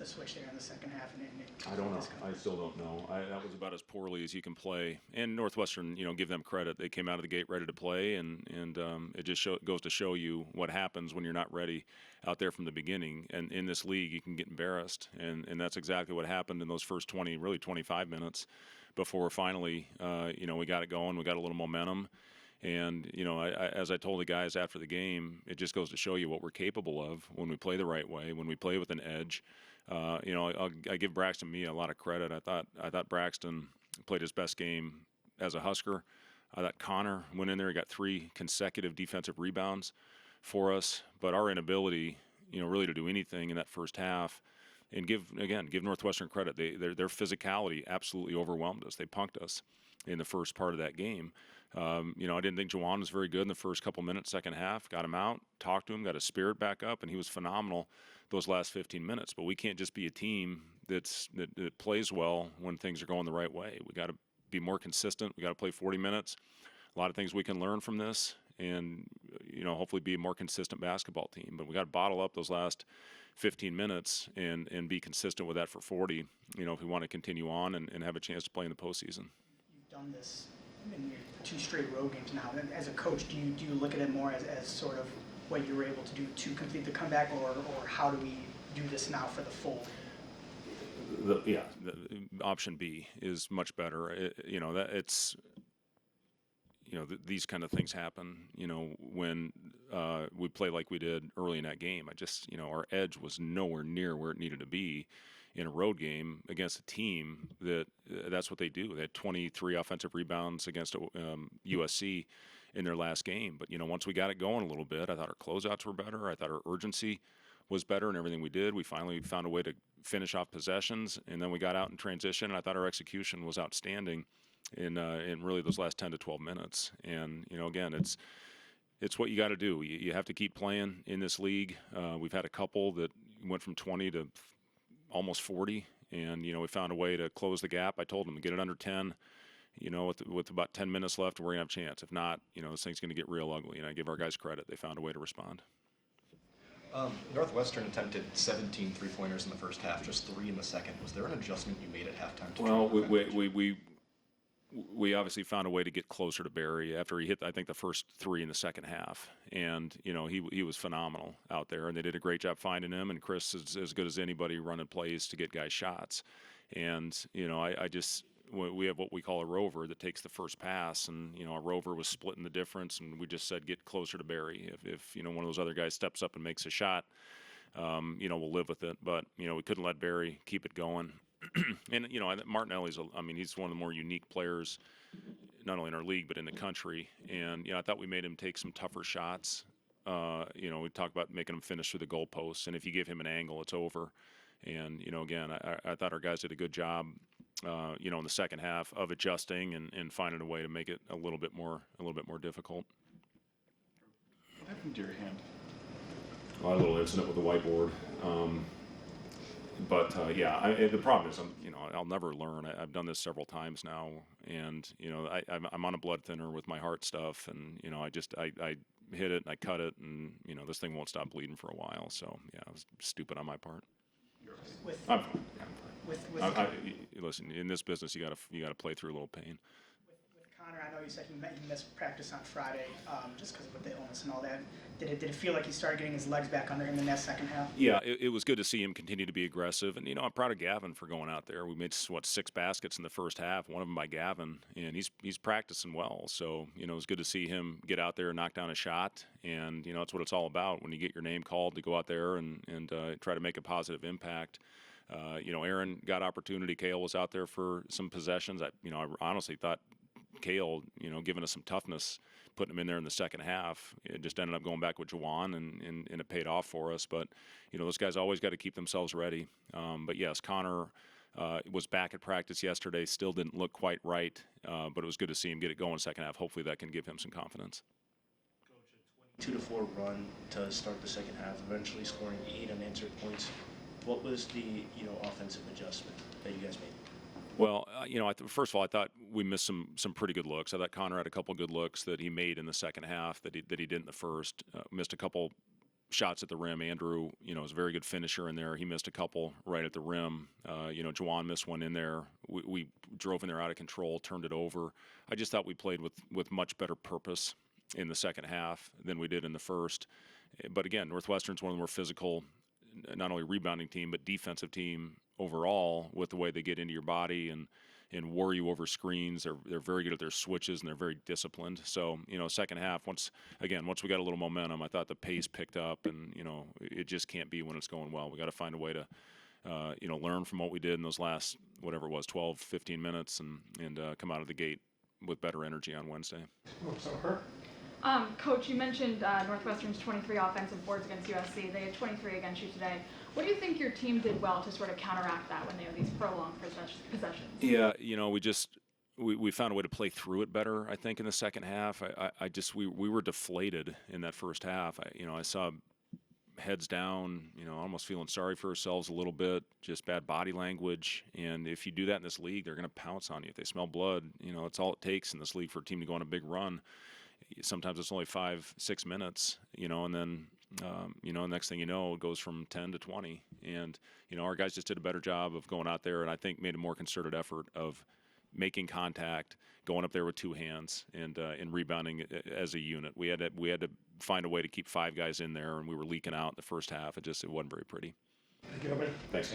the switch there in the second half? I don't know. I still don't know. That was about as poorly as you can play. And Northwestern, give them credit. They came out of the gate ready to play, and it just goes to show you what happens when you're not ready out there from the beginning. And in this league, you can get embarrassed, and that's exactly what happened in those first 20, really 25 minutes before finally, we got it going. We got a little momentum. And, as I told the guys after the game, it just goes to show you what we're capable of when we play the right way, when we play with an edge. I give Braxton a lot of credit. I thought Braxton played his best game as a Husker. I thought Connor went in there. He got 3 consecutive defensive rebounds for us. But our inability, really to do anything in that first half, and give Northwestern credit. Their physicality absolutely overwhelmed us. They punked us in the first part of that game. I didn't think Juwan was very good in the first couple minutes, second half. Got him out, talked to him, got his spirit back up, and he was phenomenal those last 15 minutes. But we can't just be a team that plays well when things are going the right way. We got to be more consistent. We got to play 40 minutes. A lot of things we can learn from this, and hopefully be a more consistent basketball team. But we got to bottle up those last 15 minutes and be consistent with that for 40. If we want to continue on and have a chance to play in the postseason. You've done this in your 2 straight road games now. As a coach, do you look at it more as sort of what you were able to do to complete the comeback, or how do we do this now for the full? The option B is much better. These kind of things happen, when we play like we did early in that game. Our edge was nowhere near where it needed to be in a road game against a team that's what they do. They had 23 offensive rebounds against USC in their last game. But, once we got it going a little bit, I thought our closeouts were better. I thought our urgency was better in everything we did. We finally found a way to finish off possessions, and then we got out in transition, and I thought our execution was outstanding in really those last 10 to 12 minutes. And, again, it's what you got to do. You have to keep playing in this league. We've had a couple that went from 20 to almost 40, and, we found a way to close the gap. I told them to get it under 10. With about 10 minutes left, we're going to have a chance. If not, this thing's going to get real ugly. And I give our guys credit. They found a way to respond. Northwestern attempted 17 three-pointers in the first half, just 3 in the second. Was there an adjustment you made at halftime? Well, we obviously found a way to get closer to Barry after he hit, I think, the first 3 in the second half. And, he was phenomenal out there, and they did a great job finding him. And Chris is as good as anybody running plays to get guys shots. And, we have what we call a rover that takes the first pass, and a rover was splitting the difference, and we just said get closer to Barry. If one of those other guys steps up and makes a shot, we'll live with it. But we couldn't let Barry keep it going. And Martinelli's he's one of the more unique players, not only in our league but in the country. And I thought we made him take some tougher shots. We talk about making him finish through the goalposts, and if you give him an angle, it's over. And again, I thought our guys did a good job. In the second half of adjusting and finding a way to make it a little bit more difficult. What happened to your hand? A little incident with the whiteboard. The problem is, I'll never learn. I've done this several times now, and I'm on a blood thinner with my heart stuff, and I hit it and I cut it, and this thing won't stop bleeding for a while. So it was stupid on my part. I'm fine. Listen, in this business, you gotta play through a little pain. With Connor, I know you said he missed practice on Friday just because of the illness and all that. Did it feel like he started getting his legs back under him in that second half? Yeah, it was good to see him continue to be aggressive, and I'm proud of Gavin for going out there. We made 6 baskets in the first half, one of them by Gavin, and he's practicing well. So it was good to see him get out there and knock down a shot, and it's what it's all about when you get your name called to go out there and try to make a positive impact. Aaron got opportunity. Kale was out there for some possessions. I honestly thought Kale, giving us some toughness, putting him in there in the second half. It just ended up going back with Juwan, and it paid off for us. But, those guys always got to keep themselves ready. But, yes, Connor was back at practice yesterday, still didn't look quite right, but it was good to see him get it going in the second half. Hopefully that can give him some confidence. Coach, a 2-4 run to start the second half, eventually scoring 8 unanswered points. What was the offensive adjustment that you guys made? Well, first of all, I thought we missed some pretty good looks. I thought Connor had a couple good looks that he made in the second half that he didn't in the first. Missed a couple shots at the rim. Andrew, is a very good finisher in there. He missed a couple right at the rim. Juwan missed one in there. We drove in there out of control, turned it over. I just thought we played with much better purpose in the second half than we did in the first. But again, Northwestern's one of the more physical, not only rebounding team, but defensive team overall with the way they get into your body and worry you over screens. They're very good at their switches, and they're very disciplined. So, second half, once we got a little momentum, I thought the pace picked up, and, it just can't be when it's going well. We got to find a way to, learn from what we did in those last, 12, 15 minutes and come out of the gate with better energy on Wednesday. Coach, you mentioned Northwestern's 23 offensive boards against USC. They had 23 against you today. What do you think your team did well to sort of counteract that when they have these prolonged possessions? Yeah, we found a way to play through it better, I think, in the second half. We were deflated in that first half. I saw heads down, almost feeling sorry for ourselves a little bit, just bad body language. And if you do that in this league, they're going to pounce on you. If they smell blood, it's all it takes in this league for a team to go on a big run. Sometimes it's only 5-6 minutes, and then, next thing you know, it goes from 10 to 20. And, our guys just did a better job of going out there, and I think made a more concerted effort of making contact, going up there with two hands, and rebounding as a unit. We had to find a way to keep 5 guys in there, and we were leaking out in the first half. It wasn't very pretty. Thank you. Thanks.